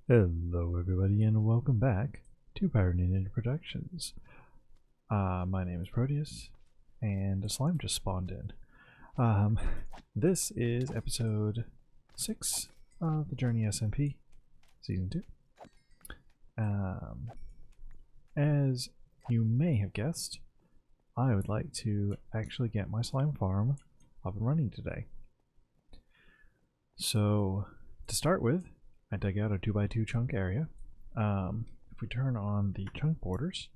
Hello everybody and welcome back to Pirate Ninja Productions. My name is Proteus and a slime just spawned in. This is episode 6 of the Journey SMP Season 2. As you may have guessed, I would like to actually get my slime farm up and running today. So to start with, I dug out a 2x2 chunk area. If we turn on the chunk borders,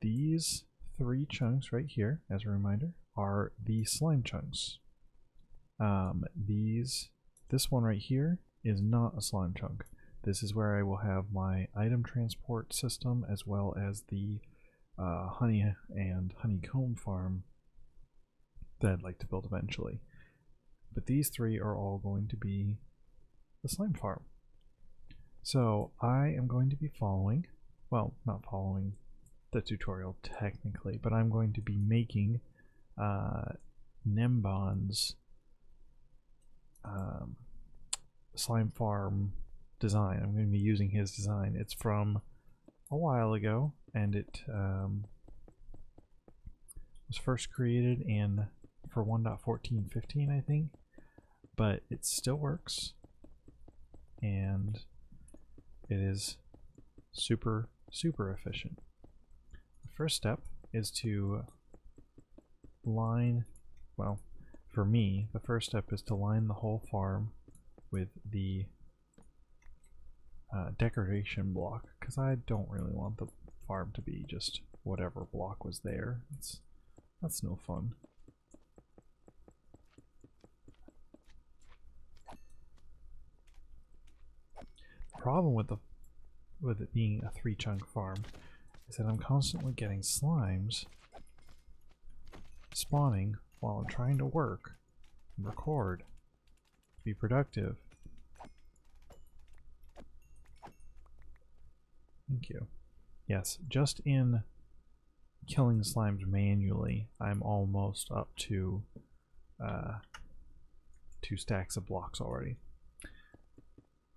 these 3 chunks right here, as a reminder, are the slime chunks. This one right here is not a slime chunk. This is where I will have my item transport system as well as the honey and honeycomb farm that I'd like to build eventually. But these 3 are all going to be the slime farm. So I am going to be following, well, not following the tutorial technically, but I'm going to be making Nembon's slime farm design. I'm going to be using his design. It's from a while ago, and it was first created for 1.14.15, I think, but it still works, and it is super efficient. The first step is to line, well, for me, the first step is to line the whole farm with the decoration block, because I don't really want the farm to be just whatever block was there. That's no fun. The problem with it being a 3-chunk farm is that I'm constantly getting slimes spawning while I'm trying to work and record, be productive. Thank you. Yes, just in killing slimes manually, I'm almost up to 2 stacks of blocks already.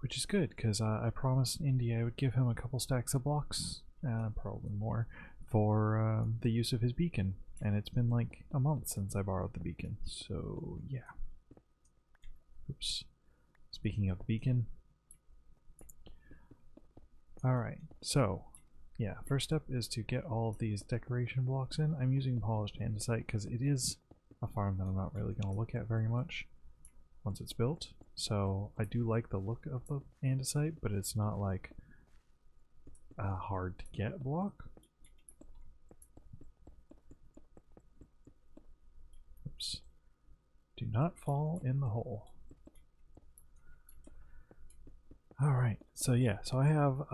Which is good, because I promised Indy I would give him a couple stacks of blocks, probably more, for the use of his beacon. And it's been like a month since I borrowed the beacon, so yeah. Oops. Speaking of the beacon. Alright, so yeah, first step is to get all of these decoration blocks in. I'm using polished andesite because it is a farm that I'm not really going to look at very much once it's built. So I do like the look of the andesite, but it's not like a hard to get block. Oops. Do not fall in the hole. Alright, so yeah, so I have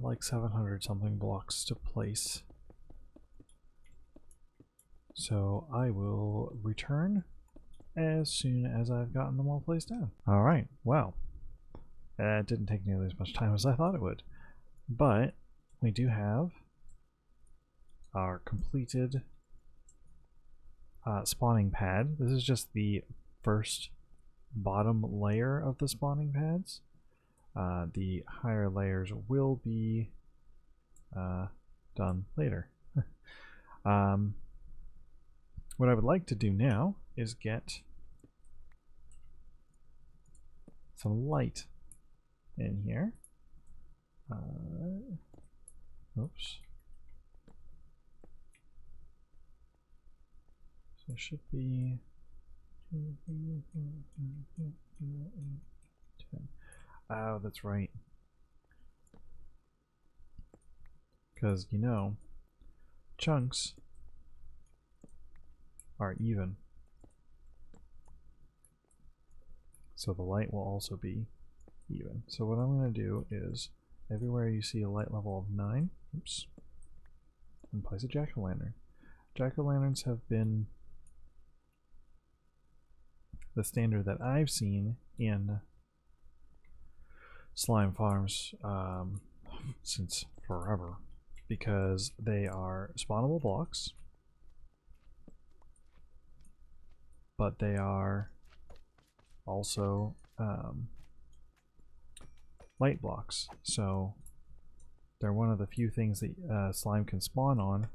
like 700 something blocks to place. So I will return as soon as I've gotten them all placed down. Alright, well, it didn't take nearly as much time as I thought it would, but we do have our completed spawning pad. This is just the first bottom layer of the spawning pads. The higher layers will be done later. What I would like to do now is get some light in here. Oops. So it should be 2, 3, 4, 5, 6, 7, 8, 10. Oh, that's right. Because, you know, chunks are even. So the light will also be even. So what I'm going to do is, everywhere you see a light level of 9, oops, and place a jack-o'-lantern. Jack-o'-lanterns have been the standard that I've seen in slime farms since forever, because they are spawnable blocks, but they are also light blocks. So they're one of the few things that slime can spawn on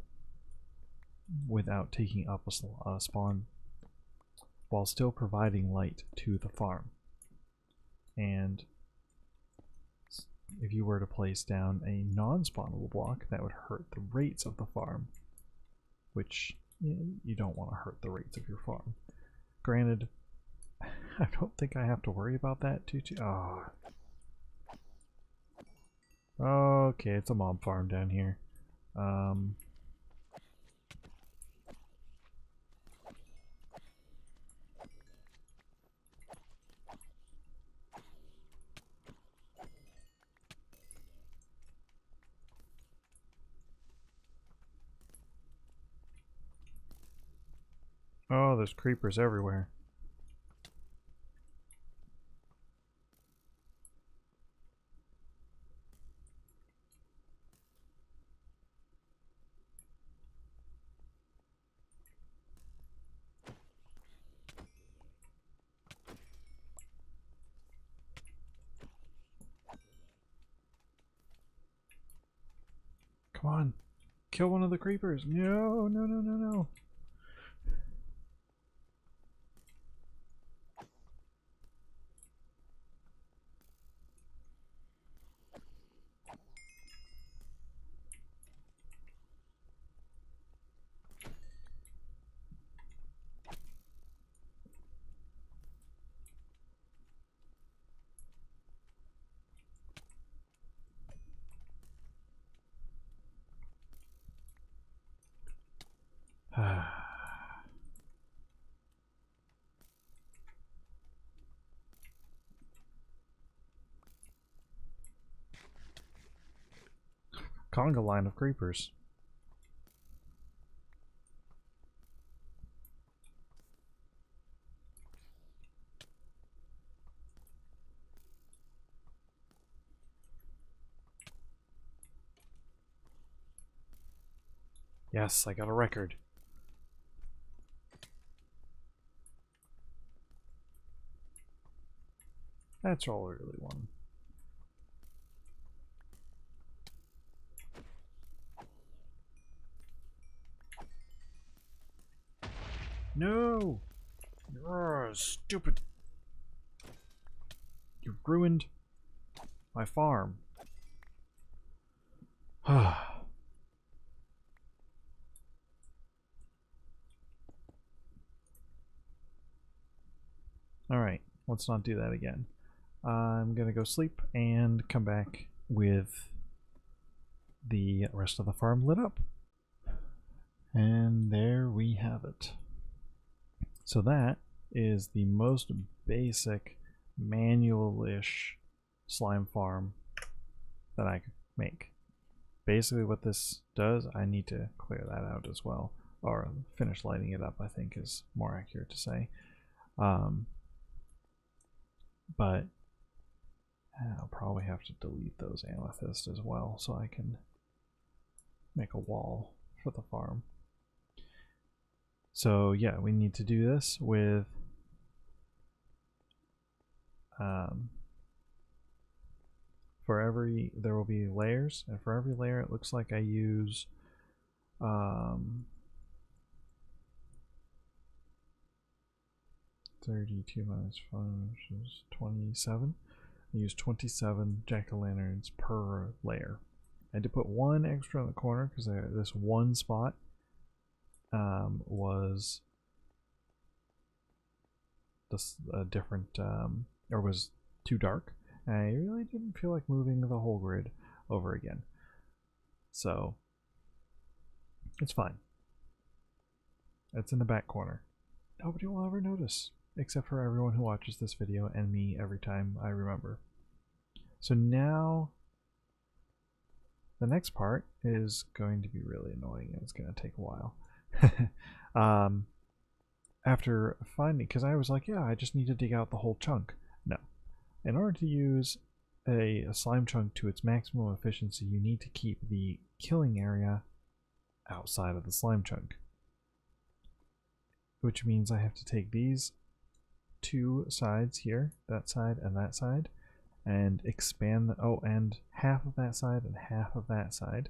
without taking up a spawn, while still providing light to the farm. And if you were to place down a non-spawnable block, that would hurt the rates of the farm, which you don't want to hurt the rates of your farm. Granted, I don't think I have to worry about that too. Oh. Okay, it's a mob farm down here. Oh, there's creepers everywhere. Come on, kill one of the creepers. No, no, no, no, no. Conga line of creepers. Yes, I got a record. That's all I really want. No! You're stupid. You ruined my farm. Alright, let's not do that again. I'm gonna go sleep and come back with the rest of the farm lit up. And there we have it. So that is the most basic manual-ish slime farm that I could make. Basically what this does, I need to clear that out as well, or finish lighting it up, I think is more accurate to say. But I'll probably have to delete those amethysts as well so I can make a wall for the farm. So yeah, we need to do this with there will be layers, and for every layer it looks like I use 32 minus 5, which is 27. I use 27 jack-o'-lanterns per layer. I had to put one extra in the corner because this one spot was just a different, or was too dark. And I really didn't feel like moving the whole grid over again. So, it's fine. It's in the back corner. Nobody will ever notice, except for everyone who watches this video and me every time I remember. So now, the next part is going to be really annoying and it's going to take a while. After finding, because I was like, yeah, I just need to dig out the whole chunk. No. In order to use a slime chunk to its maximum efficiency, you need to keep the killing area outside of the slime chunk. Which means I have to take these two sides here, that side and that side, and expand the, oh, and half of that side and half of that side,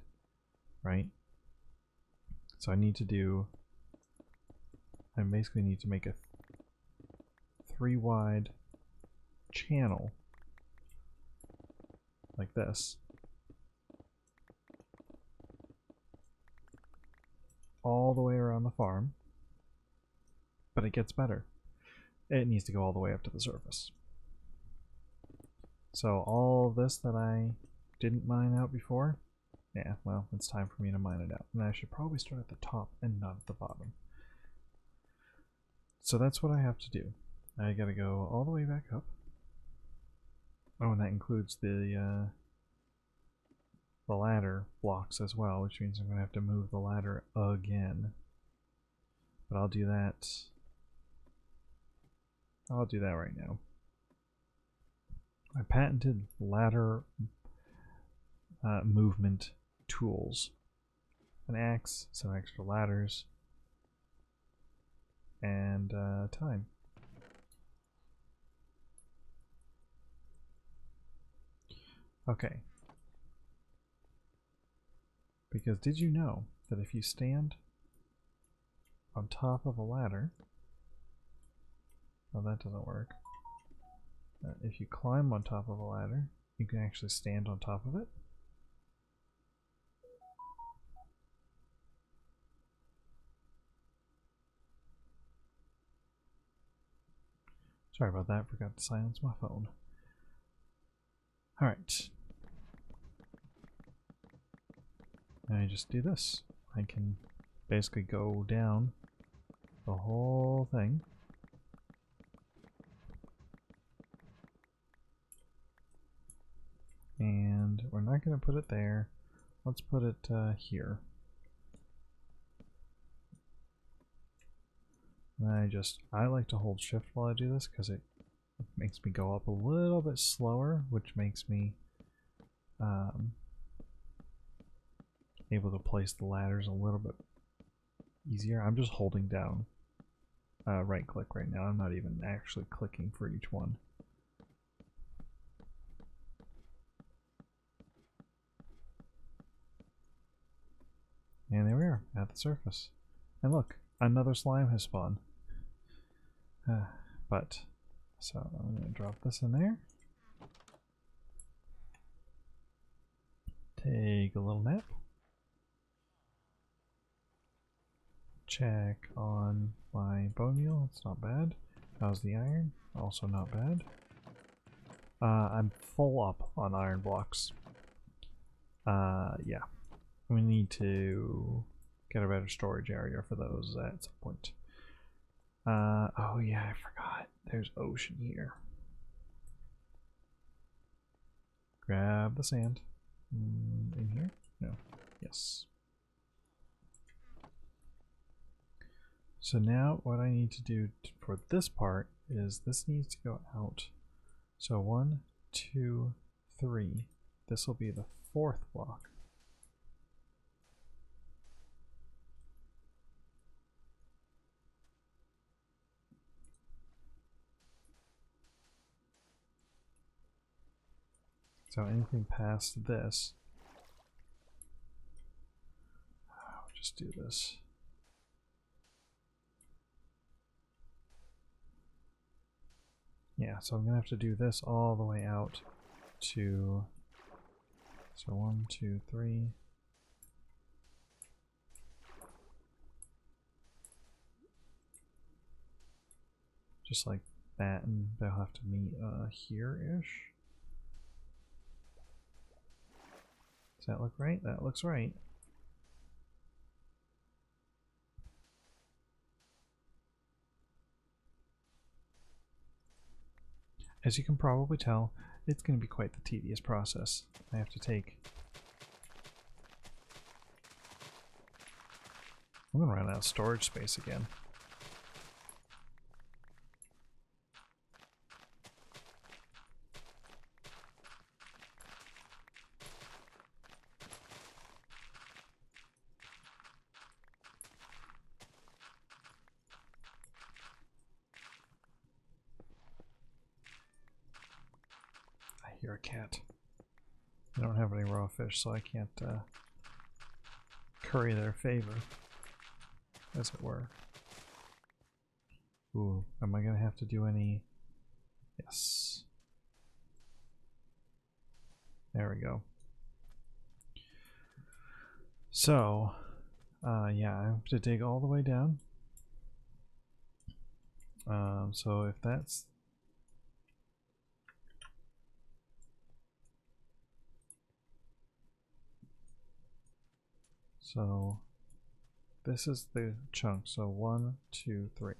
right? So I basically need to make a 3 wide channel like this, all the way around the farm. But it gets better. It needs to go all the way up to the surface. So all this that I didn't mine out before, yeah, well, it's time for me to mine it out. And I should probably start at the top and not at the bottom. So that's what I have to do. I gotta go all the way back up. Oh, and that includes the ladder blocks as well, which means I'm gonna have to move the ladder again. But I'll do that. I'll do that right now. I patented ladder movement tools. An axe, some extra ladders, and time. Okay. Because did you know that if you stand on top of a ladder, well, that doesn't work. If you climb on top of a ladder, you can actually stand on top of it. Sorry about that, forgot to silence my phone. Alright. I just do this. I can basically go down the whole thing. And we're not going to put it there. Let's put it here. And I like to hold shift while I do this because it makes me go up a little bit slower, which makes me able to place the ladders a little bit easier. I'm just holding down right click right now. I'm not even actually clicking for each one. And there we are, at the surface. And look, another slime has spawned. So I'm going to drop this in there. Take a little nap. Check on my bone meal, it's not bad. How's the iron? Also not bad. I'm full up on iron blocks. Yeah. We need to get a better storage area for those at some point. Oh yeah, I forgot. There's ocean here. Grab the sand. In here? No. Yes. So now what I need to do for this part is this needs to go out. So 1, 2, 3. This will be the 4th block. So anything past this, I'll just do this. Yeah, so I'm gonna have to do this all the way out to, so 1, 2, 3. Just like that, and they'll have to meet here-ish. Does that look right? That looks right. As you can probably tell, it's going to be quite the tedious process. I have to take... I'm going to run out of storage space again. You're a cat. I don't have any raw fish, so I can't curry their favor, as it were. Ooh, am I gonna have to do any? Yes. There we go. So, yeah, I have to dig all the way down. So if that's... So, this is the chunk. So 1, 2, 3.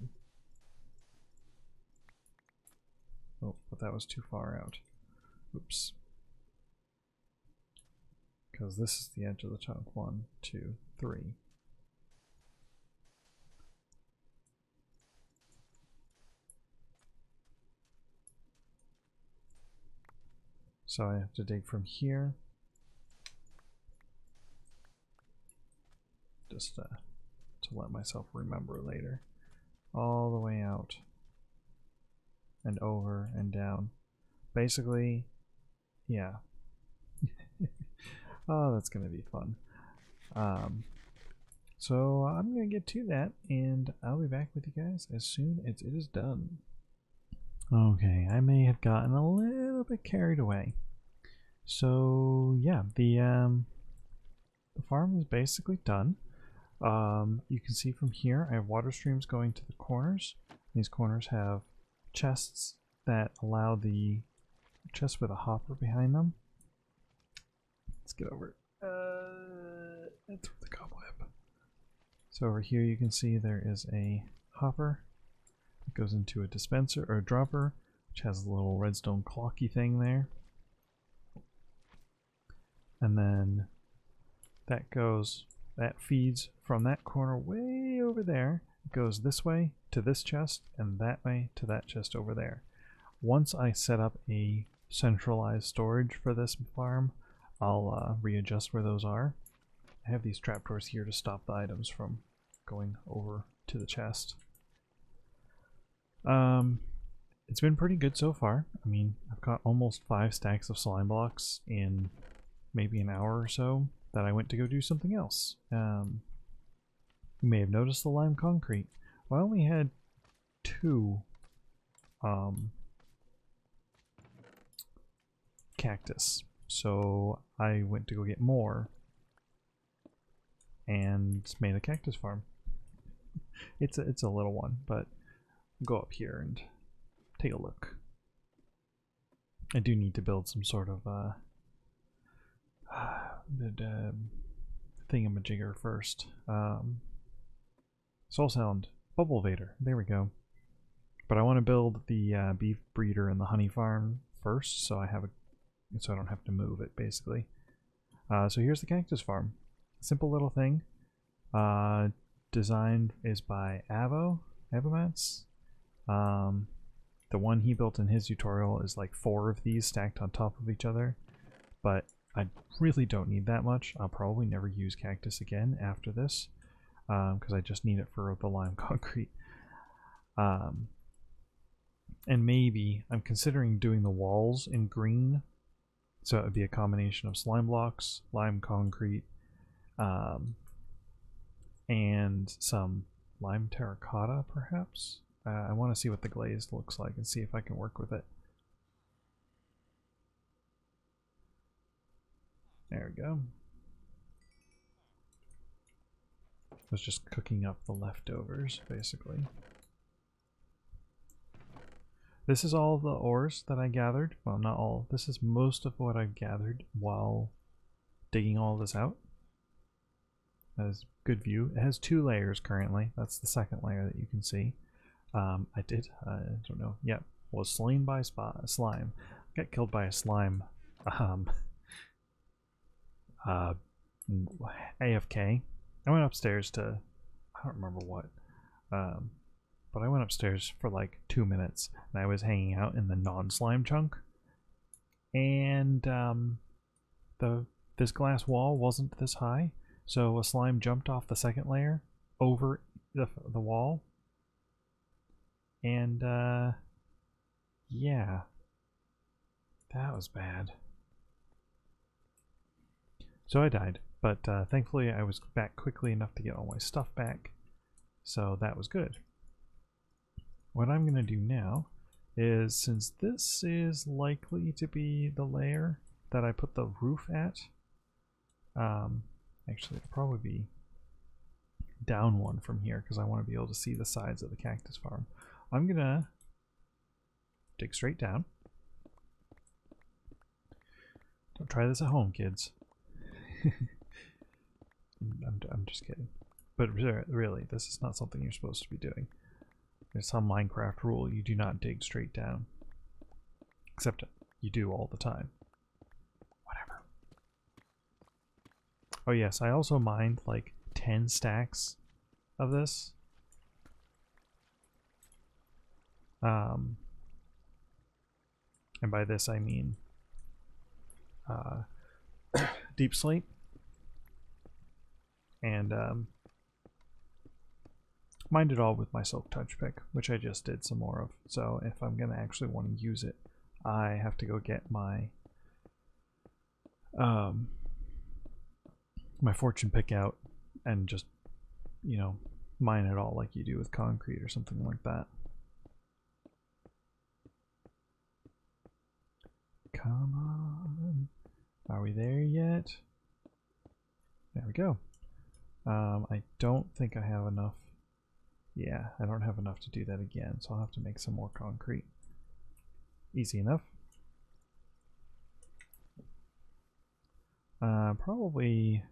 Oh, but that was too far out. Oops. Because this is the edge of the chunk. 1, 2, 3. So I have to dig from here. Just to let myself remember later. All the way out. And over and down. Basically, yeah. Oh, that's going to be fun. So I'm going to get to that, and I'll be back with you guys as soon as it is done. Okay, I may have gotten a little bit carried away. So yeah, the farm is basically done. You can see from here I have water streams going to the corners. These corners have chests that allow the chests with a hopper behind them. Let's get over it. And through the cobweb. So over here you can see there is a hopper. It goes into a dispenser or a dropper, which has a little redstone clocky thing there. And then that feeds from that corner way over there. It goes this way to this chest and that way to that chest over there. Once I set up a centralized storage for this farm, I'll readjust where those are. I have these trapdoors here to stop the items from going over to the chest. It's been pretty good so far. I mean, I've got almost 5 stacks of slime blocks in maybe an hour or so that I went to go do something else. You may have noticed the lime concrete. Well, I only had 2 cactus, so I went to go get more and made a cactus farm. It's a little one, but go up here and take a look. I do need to build some sort of thingamajigger first. Soul Sound Bubble Vader. There we go. But I want to build the beef breeder and the honey farm first, so I don't have to move it basically. So here's the cactus farm. Simple little thing. Designed is by Abomats. The one he built in his tutorial is like 4 of these stacked on top of each other, but I really don't need that much. I'll probably never use cactus again after this, because I just need it for the lime concrete. And maybe I'm considering doing the walls in green, so it would be a combination of slime blocks, lime concrete, and some lime terracotta perhaps. I want to see what the glaze looks like and see if I can work with it. There we go. I was just cooking up the leftovers basically. This is all the ores that I gathered. Well, not all. This is most of what I've gathered while digging all this out. That is good view. It has 2 layers currently. That's the second layer that you can see. I don't know. Yeah, was slain by slime. Got killed by a slime. AFK. I went upstairs to, I don't remember what. But I went upstairs for like 2 minutes, and I was hanging out in the non-slime chunk. And this glass wall wasn't this high, so a slime jumped off the second layer over the wall. And yeah, That was bad. So I died, but thankfully I was back quickly enough to get all my stuff back, so that was good. What I'm going to do now is, since this is likely to be the layer that I put the roof at, actually it'll probably be down one from here because I want to be able to see the sides of the cactus farm. I'm going to dig straight down. Don't try this at home, kids. I'm just kidding. But really, this is not something you're supposed to be doing. There's some Minecraft rule, you do not dig straight down. Except you do all the time. Whatever. Oh yes, I also mined like 10 stacks of this. And by this I mean deep slate. And mined it all with my silk touch pick, which I just did some more of. So if I'm gonna actually want to use it, I have to go get my my fortune pick out and just, you know, mine it all like you do with concrete or something like that. Come on. Are we there yet? There we go. I don't think I have enough. Yeah, I don't have enough to do that again, so I'll have to make some more concrete. Easy enough. Probably...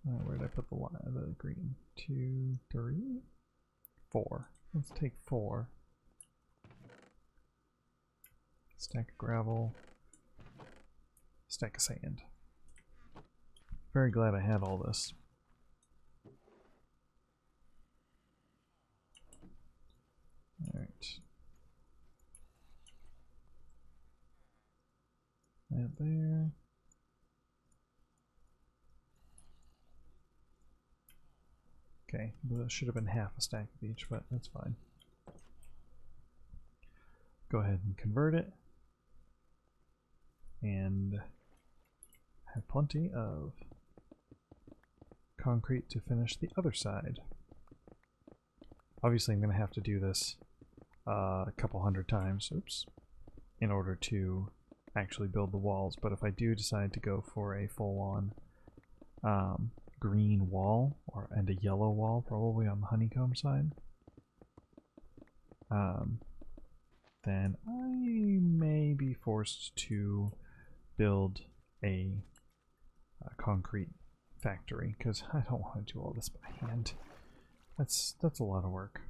where did I put the line? The green? 2, 3, 4. Let's take 4. Stack of gravel. Stack of sand. Very glad I had all this. Alright. That there. Okay, well, should have been half a stack of each, but that's fine. Go ahead and convert it. And have plenty of concrete to finish the other side. Obviously I'm going to have to do this a couple hundred times, oops, in order to actually build the walls, but if I do decide to go for a full-on green wall and a yellow wall, probably on the honeycomb side, then I may be forced to build a concrete factory, because I don't want to do all this by hand. That's a lot of work.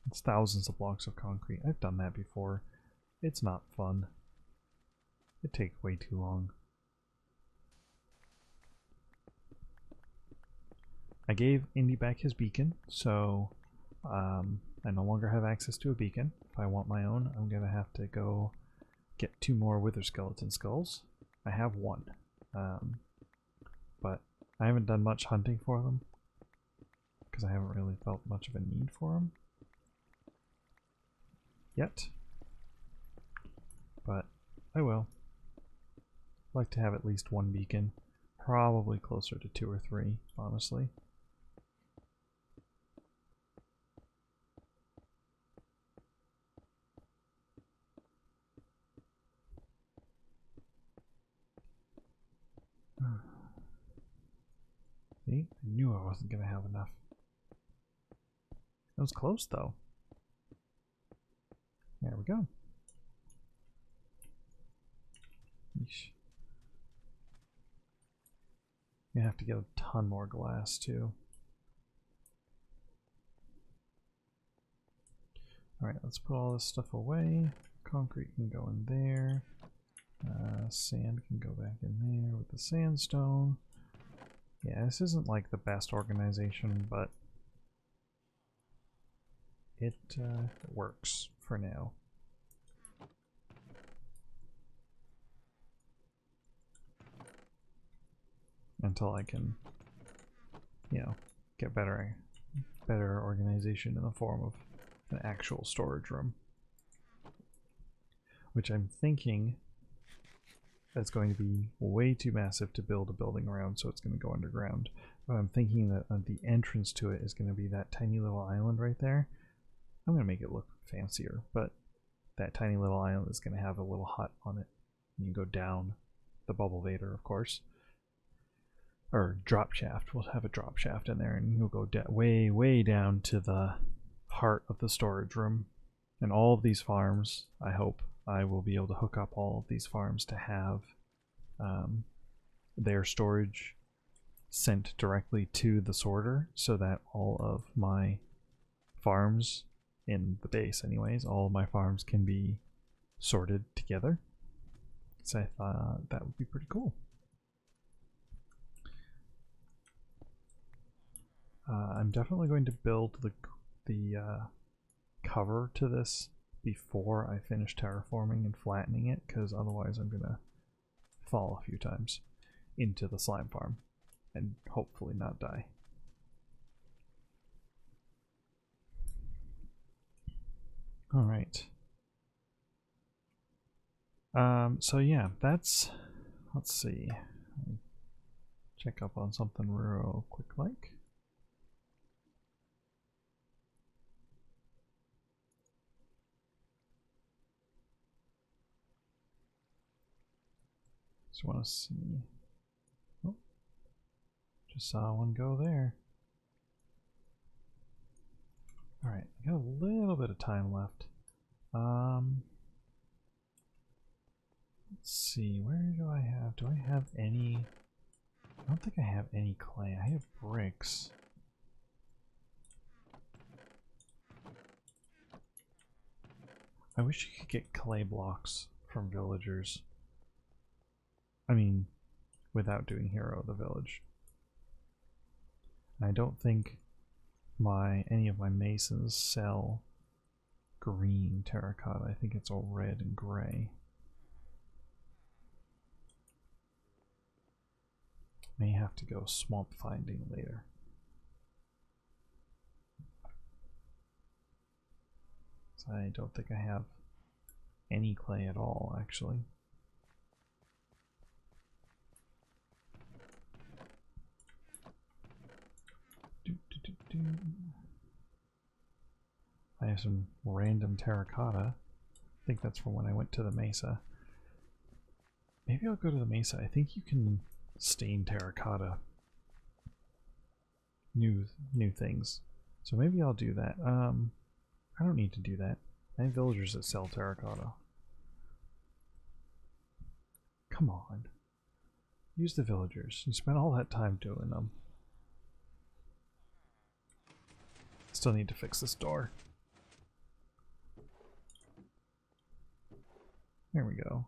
It's thousands of blocks of concrete. I've done that before. It's not fun. It takes way too long. I gave Indy back his beacon, so I no longer have access to a beacon. If I want my own, I'm gonna have to go get 2 more wither skeleton skulls. I have 1, but I haven't done much hunting for them because I haven't really felt much of a need for them yet, but I will. I'd like to have at least 1 beacon, probably closer to 2 or 3, honestly. See, I knew I wasn't going to have enough. It was close though. There we go. Yeesh. You have to get a ton more glass too. Alright, let's put all this stuff away. Concrete can go in there. Sand can go back in there with the sandstone. Yeah, this isn't like the best organization, but it works for now. Until I can, you know, get better organization in the form of an actual storage room. which I'm thinking that's going to be way too massive to build a building around, so it's going to go underground. But I'm thinking that the entrance to it is going to be that tiny little island right there. I'm going to make it look fancier, but that tiny little island is going to have a little hut on it. And you go down the bubble vader, of course. Or drop shaft. We'll have a drop shaft in there, and you'll go way, way down to the heart of the storage room. And all of these farms, I hope I will be able to hook up all of these farms to have their storage sent directly to the sorter, so that all of my farms in the base anyways, all of my farms can be sorted together. So I thought that would be pretty cool. I'm definitely going to build the cover to this before I finish terraforming and flattening it, because otherwise I'm gonna fall a few times into the slime farm and hopefully not die. All right. So yeah, that's, let's see. Check up on something real quick like. Just want to see. Oh, just saw one go there. All right, I got a little bit of time left. Let's see, where do I have any? I don't think I have any clay. I have bricks. I wish you could get clay blocks from villagers. I mean, without doing Hero of the Village. I don't think any of my masons sell green terracotta. I think it's all red and gray. May have to go swamp finding later. So I don't think I have any clay at all, actually. I have some random terracotta. I think that's from when I went to the mesa. Maybe I'll go to the mesa. I think you can stain terracotta new things. So maybe I'll do that. I don't need to do that. I have villagers that sell terracotta. Come on. Use the villagers. You spent all that time doing them. Still need to fix this door. There we go.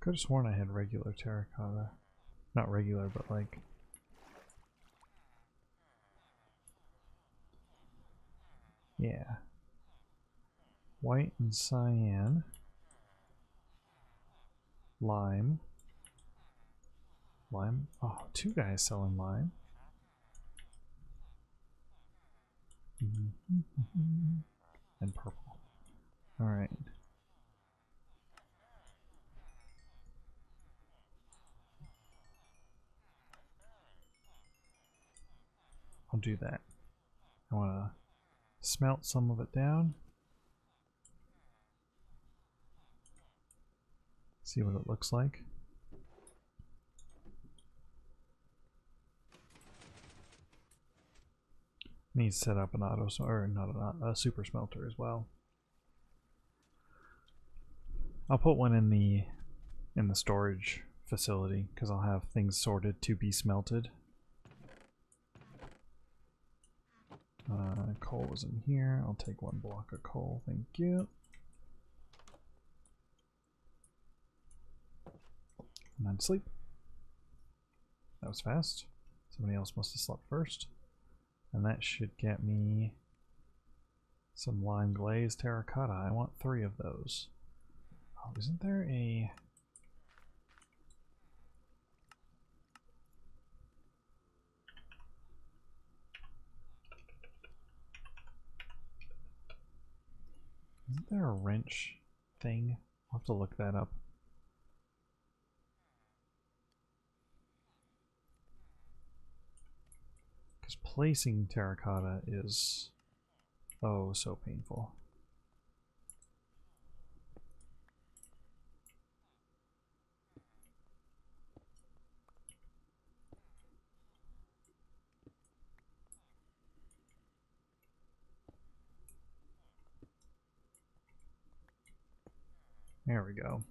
Could have sworn I had regular terracotta. Not regular, but like... Yeah. White and cyan. Lime. Lime? Oh, two guys selling lime. And purple. Alright. I'll do that. I want to smelt some of it down. See what it looks like. Need to set up an auto, or not a super smelter as well. I'll put one in the storage facility because I'll have things sorted to be smelted. Coal is in here. I'll take one block of coal. Thank you. And then sleep. That was fast. Somebody else must have slept first. And that should get me some lime glazed terracotta. I want 3 of those. Oh, isn't there a... Isn't there a wrench thing? I'll have to look that up. Because placing terracotta is oh so painful. There we go.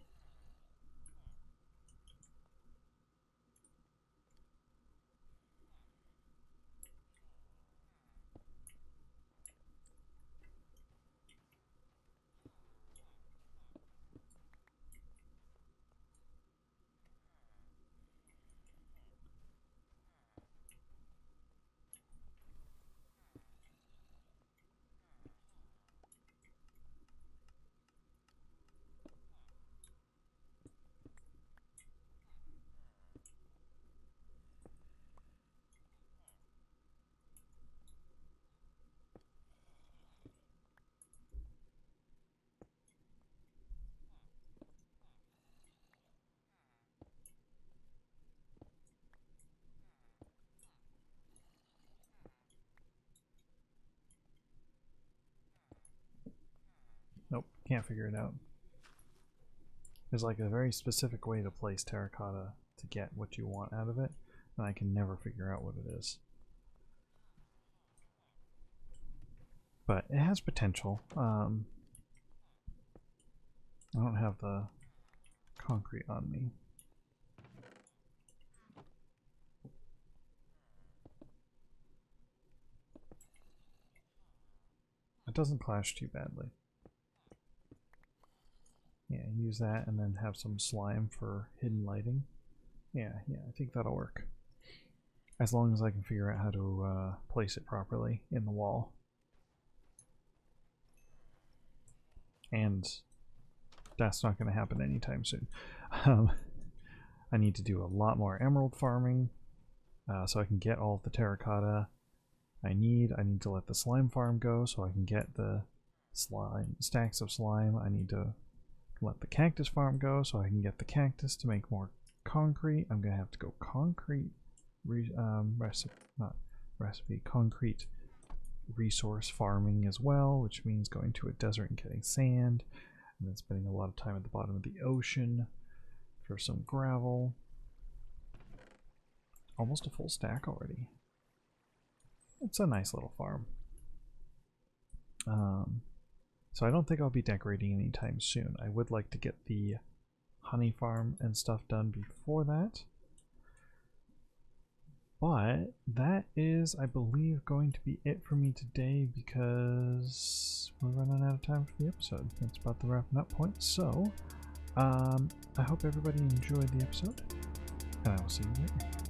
Nope, can't figure it out. There's like a very specific way to place terracotta to get what you want out of it, and I can never figure out what it is. But it has potential. I don't have the concrete on me. It doesn't clash too badly. Yeah, use that and then have some slime for hidden lighting. Yeah, I think that'll work. As long as I can figure out how to place it properly in the wall. And that's not going to happen anytime soon. I need to do a lot more emerald farming so I can get all of the terracotta I need. I need to let the slime farm go so I can get the slime stacks of slime. I need to let the cactus farm go so I can get the cactus to make more concrete. I'm gonna have to go concrete concrete resource farming as well, which means going to a desert and getting sand, and then spending a lot of time at the bottom of the ocean for some gravel. Almost a full stack already. It's a nice little farm. So I don't think I'll be decorating anytime soon. I would like to get the honey farm and stuff done before that. But that is, I believe, going to be it for me today because we're running out of time for the episode. That's about the wrapping up point. So, I hope everybody enjoyed the episode, and I will see you later.